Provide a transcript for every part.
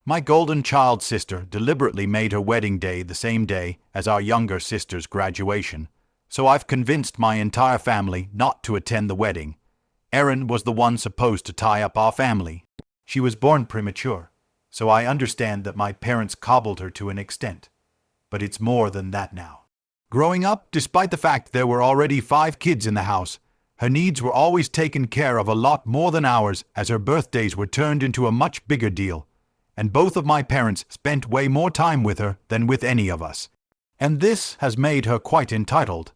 My golden child sister deliberately made her wedding day the same day as our younger sister's graduation, so I've convinced my entire family not to attend the wedding. Erin was the one supposed to tie up our family. She was born premature, so I understand that my parents coddled her to an extent. But it's more than that now. Growing up, despite the fact there were already 5 kids in the house, her needs were always taken care of a lot more than ours, as her birthdays were turned into a much bigger deal, and both of my parents spent way more time with her than with any of us. And this has made her quite entitled.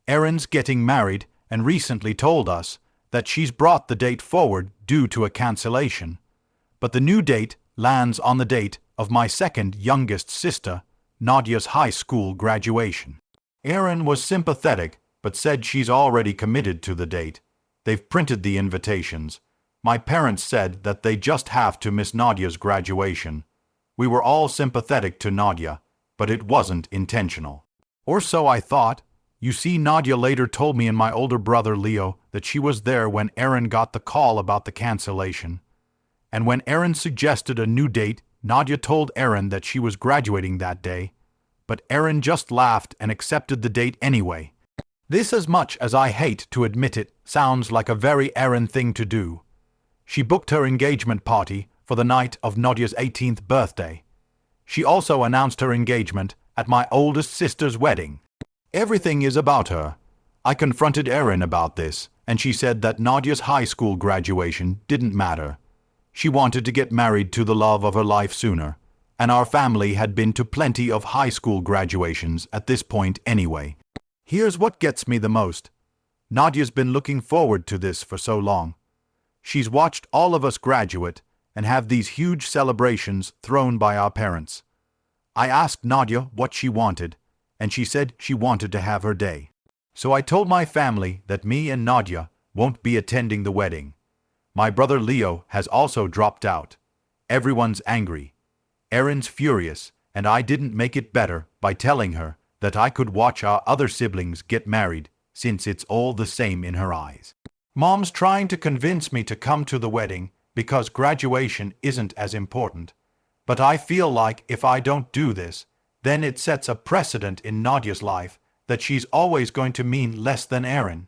Erin's getting married and recently told us that she's brought the date forward due to a cancellation. But the new date lands on the date of my second youngest sister, Nadia's high school graduation. Erin was sympathetic, but said she's already committed to the date. They've printed the invitations. My parents said that they just have to miss Nadia's graduation. We were all sympathetic to Nadia, but it wasn't intentional. Or so I thought. You see, Nadia later told me and my older brother Leo that she was there when Erin got the call about the cancellation. And when Erin suggested a new date, Nadia told Erin that she was graduating that day. But Erin just laughed and accepted the date anyway. This, as much as I hate to admit it, sounds like a very Erin thing to do. She booked her engagement party for the night of Nadia's 18th birthday. She also announced her engagement at my oldest sister's wedding. Everything is about her. I confronted Erin about this, and she said that Nadia's high school graduation didn't matter. She wanted to get married to the love of her life sooner, and our family had been to plenty of high school graduations at this point anyway. Here's what gets me the most. Nadia's been looking forward to this for so long. She's watched all of us graduate and have these huge celebrations thrown by our parents. I asked Nadia what she wanted, and she said she wanted to have her day. So I told my family that me and Nadia won't be attending the wedding. My brother Leo has also dropped out. Everyone's angry. Erin's furious, and I didn't make it better by telling her that I could watch our other siblings get married, since it's all the same in her eyes. Mom's trying to convince me to come to the wedding because graduation isn't as important. But I feel like if I don't do this, then it sets a precedent in Nadia's life that she's always going to mean less than Erin.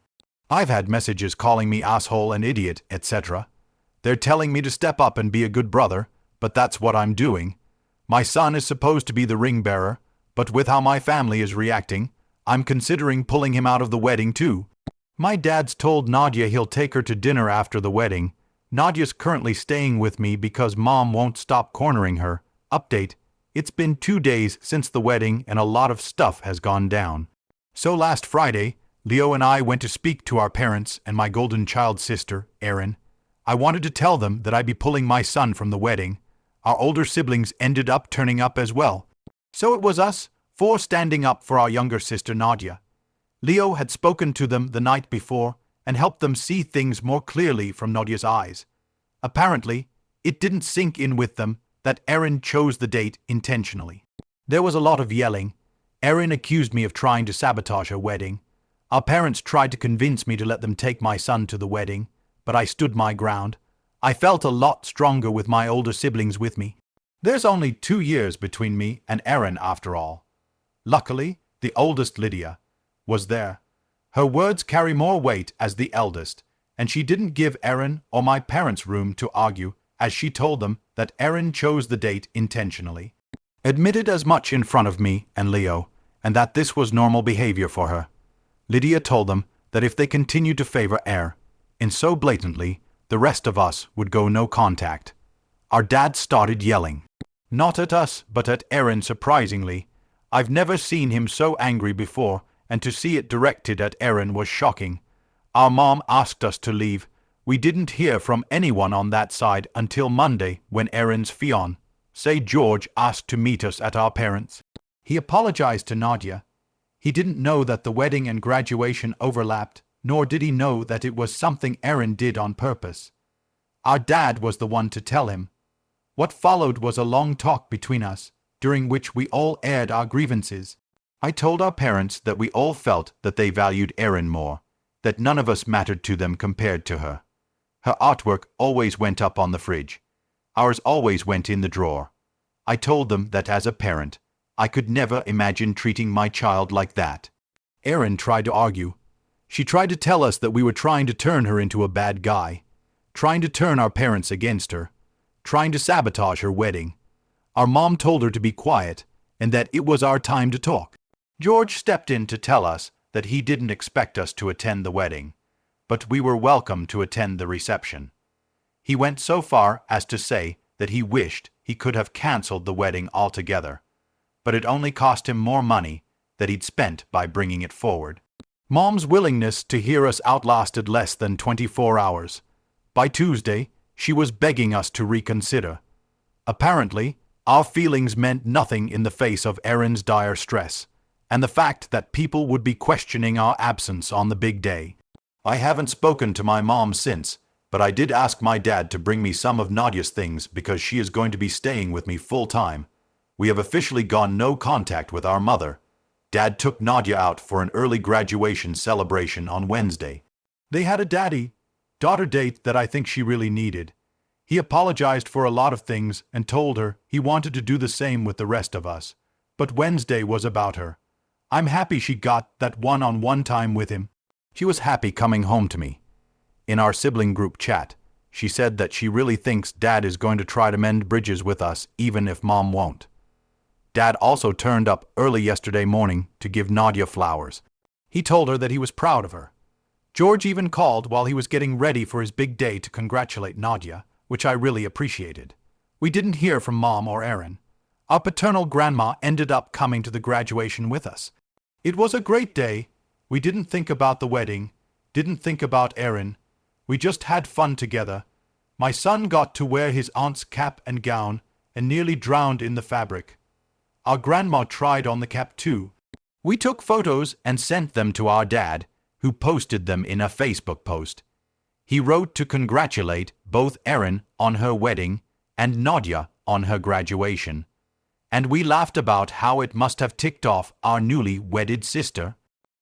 I've had messages calling me asshole and idiot, etc. They're telling me to step up and be a good brother, but that's what I'm doing. My son is supposed to be the ring bearer, but with how my family is reacting, I'm considering pulling him out of the wedding too. My dad's told Nadia he'll take her to dinner after the wedding. Nadia's currently staying with me because Mom won't stop cornering her. Update: it's been 2 days since the wedding and a lot of stuff has gone down. So last Friday, Leo and I went to speak to our parents and my golden child sister, Erin. I wanted to tell them that I'd be pulling my son from the wedding. Our older siblings ended up turning up as well. So it was us 4 standing up for our younger sister Nadia. Leo had spoken to them the night before and helped them see things more clearly from Nadia's eyes. Apparently, it didn't sink in with them that Erin chose the date intentionally. There was a lot of yelling. Erin accused me of trying to sabotage her wedding. Our parents tried to convince me to let them take my son to the wedding, but I stood my ground. I felt a lot stronger with my older siblings with me. There's only 2 years between me and Erin after all. Luckily, the oldest, Lydia, was there. Her words carry more weight as the eldest, and she didn't give Erin or my parents room to argue, as she told them that Erin chose the date intentionally. Admitted as much in front of me and Leo, and that this was normal behavior for her. Lydia told them that if they continued to favor Erin so blatantly, the rest of us would go no contact. Our dad started yelling. Not at us, but at Erin, surprisingly. I've never seen him so angry before, and to see it directed at Erin was shocking. Our mom asked us to leave. We didn't hear from anyone on that side until Monday when Erin's fiancé George asked to meet us at our parents'. He apologized to Nadia. He didn't know that the wedding and graduation overlapped, nor did he know that it was something Erin did on purpose. Our dad was the one to tell him. What followed was a long talk between us, during which we all aired our grievances. I told our parents that we all felt that they valued Erin more, that none of us mattered to them compared to her. Her artwork always went up on the fridge. Ours always went in the drawer. I told them that as a parent, I could never imagine treating my child like that. Erin tried to argue. She tried to tell us that we were trying to turn her into a bad guy, trying to turn our parents against her, trying to sabotage her wedding. Our mom told her to be quiet and that it was our time to talk. George stepped in to tell us that he didn't expect us to attend the wedding, but we were welcome to attend the reception. He went so far as to say that he wished he could have cancelled the wedding altogether, but it only cost him more money that he'd spent by bringing it forward. Mom's willingness to hear us outlasted less than 24 hours. By Tuesday, she was begging us to reconsider. Apparently, our feelings meant nothing in the face of Erin's dire stress, and the fact that people would be questioning our absence on the big day. I haven't spoken to my mom since, but I did ask my dad to bring me some of Nadia's things because she is going to be staying with me full time. We have officially gone no contact with our mother. Dad took Nadia out for an early graduation celebration on Wednesday. They had a daddy-daughter date that I think she really needed. He apologized for a lot of things and told her he wanted to do the same with the rest of us. But Wednesday was about her. I'm happy she got that one-on-one time with him. She was happy coming home to me. In our sibling group chat, she said that she really thinks Dad is going to try to mend bridges with us even if Mom won't. Dad also turned up early yesterday morning to give Nadia flowers. He told her that he was proud of her. George even called while he was getting ready for his big day to congratulate Nadia, which I really appreciated. We didn't hear from Mom or Erin. Our paternal grandma ended up coming to the graduation with us. It was a great day. We didn't think about the wedding, didn't think about Erin. We just had fun together. My son got to wear his aunt's cap and gown and nearly drowned in the fabric. Our grandma tried on the cap too. We took photos and sent them to our dad, who posted them in a Facebook post. He wrote to congratulate both Erin on her wedding and Nadia on her graduation. And we laughed about how it must have ticked off our newly wedded sister.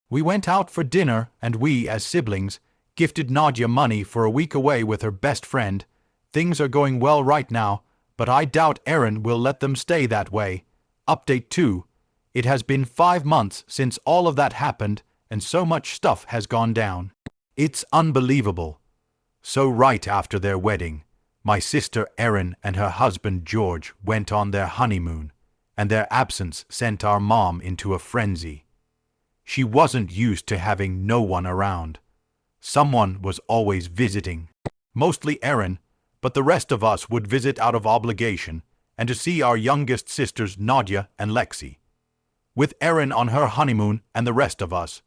We went out for dinner and we, as siblings, gifted Nadia money for a week away with her best friend. Things are going well right now, but I doubt Erin will let them stay that way. Update 2. It has been 5 months since all of that happened and so much stuff has gone down. It's unbelievable. So right after their wedding, my sister Erin and her husband George went on their honeymoon, and their absence sent our mom into a frenzy. She wasn't used to having no one around. Someone was always visiting. Mostly Erin, but the rest of us would visit out of obligation and to see our youngest sisters Nadia and Lexi. With Erin on her honeymoon and the rest of us,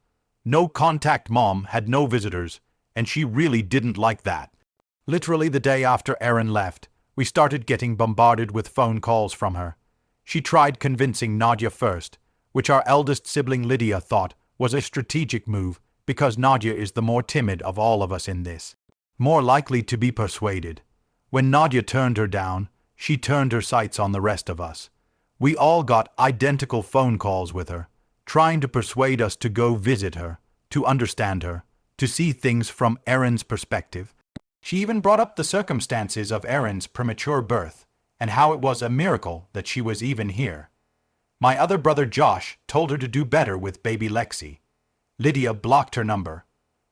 no contact mom had no visitors, and she really didn't like that. Literally the day after Erin left, we started getting bombarded with phone calls from her. She tried convincing Nadia first, which our eldest sibling Lydia thought was a strategic move because Nadia is the more timid of all of us in this, more likely to be persuaded. When Nadia turned her down, she turned her sights on the rest of us. We all got identical phone calls with her, trying to persuade us to go visit her, to understand her, to see things from Erin's perspective. She even brought up the circumstances of Erin's premature birth and how it was a miracle that she was even here. My other brother Josh told her to do better with baby Lexi. Lydia blocked her number.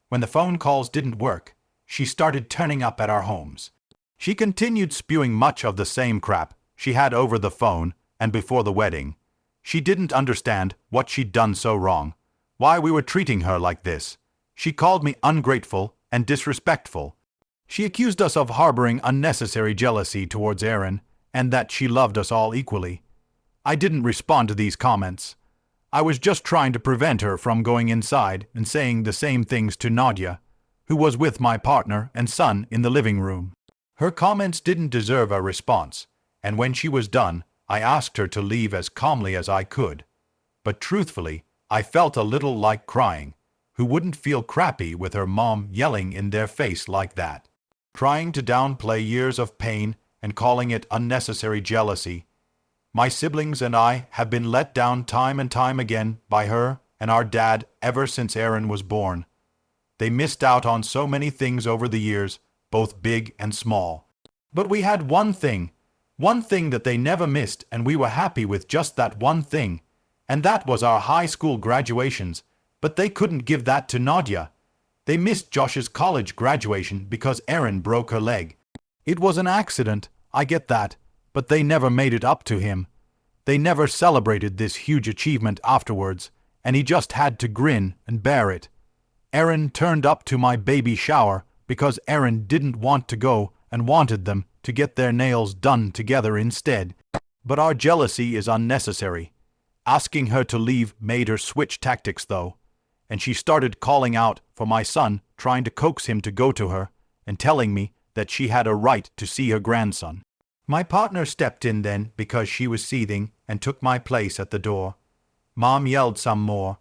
When the phone calls didn't work, she started turning up at our homes. She continued spewing much of the same crap she had over the phone and before the wedding. She didn't understand what she'd done so wrong, why we were treating her like this. She called me ungrateful and disrespectful. She accused us of harboring unnecessary jealousy towards Erin and that she loved us all equally. I didn't respond to these comments. I was just trying to prevent her from going inside and saying the same things to Nadia, who was with my partner and son in the living room. Her comments didn't deserve a response, and when she was done, I asked her to leave as calmly as I could. But truthfully, I felt a little like crying. Who wouldn't feel crappy with her mom yelling in their face like that? Trying to downplay years of pain and calling it unnecessary jealousy. My siblings and I have been let down time and time again by her and our dad ever since Erin was born. They missed out on so many things over the years, both big and small. But we had one thing. One thing that they never missed, and we were happy with just that one thing, and that was our high school graduations, but they couldn't give that to Nadia. They missed Josh's college graduation because Erin broke her leg. It was an accident, I get that, but they never made it up to him. They never celebrated this huge achievement afterwards, and he just had to grin and bear it. Erin turned up to my baby shower because Erin didn't want to go and wanted them to get their nails done together instead. But our jealousy is unnecessary. Asking her to leave made her switch tactics though, and she started calling out for my son, trying to coax him to go to her, and telling me that she had a right to see her grandson. My partner stepped in then because she was seething and took my place at the door. Mom yelled some more,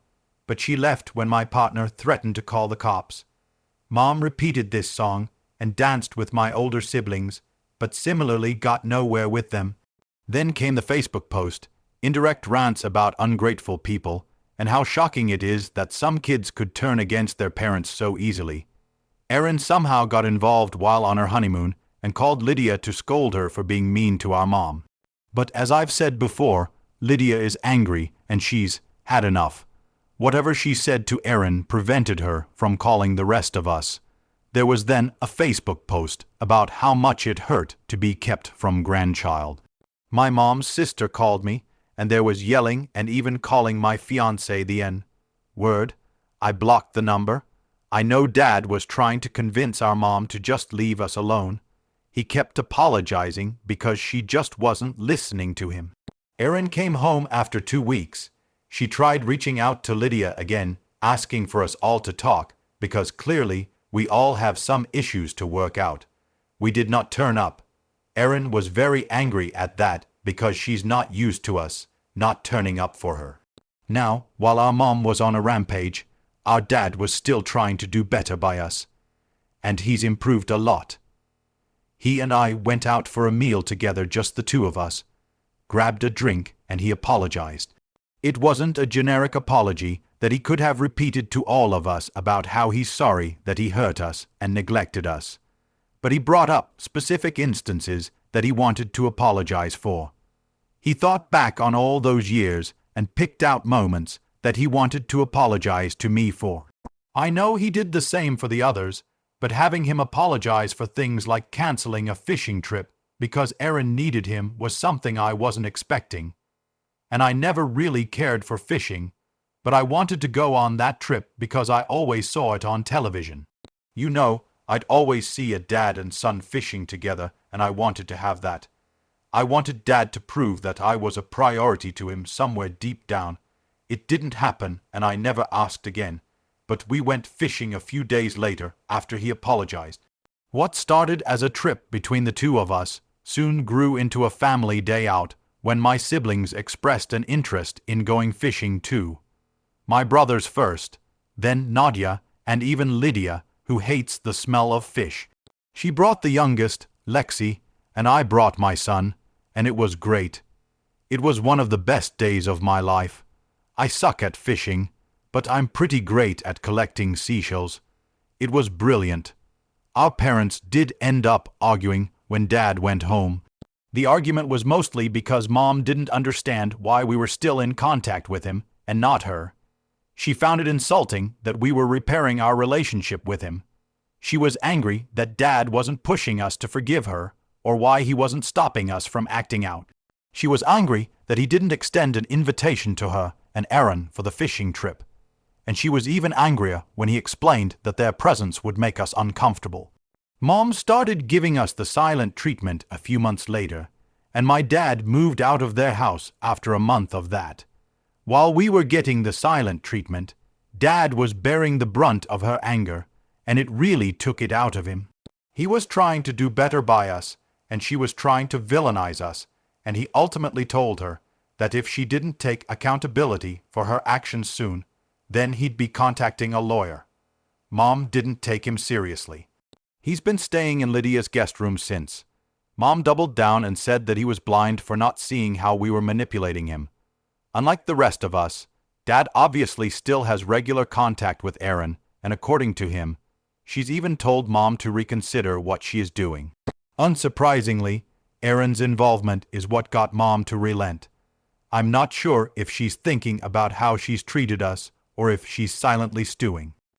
but she left when my partner threatened to call the cops. Mom repeated this song and danced with my older siblings, but similarly got nowhere with them. Then came the Facebook post, indirect rants about ungrateful people, and how shocking it is that some kids could turn against their parents so easily. Erin somehow got involved while on her honeymoon and called Lydia to scold her for being mean to our mom. But as I've said before, Lydia is angry and she's had enough. Whatever she said to Erin prevented her from calling the rest of us. There was then a Facebook post about how much it hurt to be kept from grandchild. My mom's sister called me, and there was yelling and even calling my fiancé the N-word. I blocked the number. I know Dad was trying to convince our mom to just leave us alone. He kept apologizing because she just wasn't listening to him. Erin came home after 2 weeks. She tried reaching out to Lydia again, asking for us all to talk, because clearly we all have some issues to work out. We did not turn up. Erin was very angry at that because she's not used to us not turning up for her. Now, while our mom was on a rampage, our dad was still trying to do better by us. And he's improved a lot. He and I went out for a meal together, just the two of us, grabbed a drink, and he apologized. It wasn't a generic apology that he could have repeated to all of us about how he's sorry that he hurt us and neglected us. But he brought up specific instances that he wanted to apologize for. He thought back on all those years and picked out moments that he wanted to apologize to me for. I know he did the same for the others, but having him apologize for things like canceling a fishing trip because Erin needed him was something I wasn't expecting. And I never really cared for fishing, but I wanted to go on that trip because I always saw it on television. You know, I'd always see a dad and son fishing together, and I wanted to have that. I wanted Dad to prove that I was a priority to him somewhere deep down. It didn't happen, and I never asked again, but we went fishing a few days later after he apologized. What started as a trip between the two of us soon grew into a family day out when my siblings expressed an interest in going fishing too. My brothers first, then Nadia, and even Lydia, who hates the smell of fish. She brought the youngest, Lexi, and I brought my son, and it was great. It was one of the best days of my life. I suck at fishing, but I'm pretty great at collecting seashells. It was brilliant. Our parents did end up arguing when Dad went home. The argument was mostly because Mom didn't understand why we were still in contact with him, and not her. She found it insulting that we were repairing our relationship with him. She was angry that Dad wasn't pushing us to forgive her, or why he wasn't stopping us from acting out. She was angry that he didn't extend an invitation to her and Erin for the fishing trip. And she was even angrier when he explained that their presence would make us uncomfortable. Mom started giving us the silent treatment a few months later, and my dad moved out of their house after a month of that. While we were getting the silent treatment, Dad was bearing the brunt of her anger, and it really took it out of him. He was trying to do better by us, and she was trying to villainize us, and he ultimately told her that if she didn't take accountability for her actions soon, then he'd be contacting a lawyer. Mom didn't take him seriously. He's been staying in Lydia's guest room since. Mom doubled down and said that he was blind for not seeing how we were manipulating him. Unlike the rest of us, Dad obviously still has regular contact with Erin, and according to him, she's even told Mom to reconsider what she is doing. Unsurprisingly, Erin's involvement is what got Mom to relent. I'm not sure if she's thinking about how she's treated us or if she's silently stewing.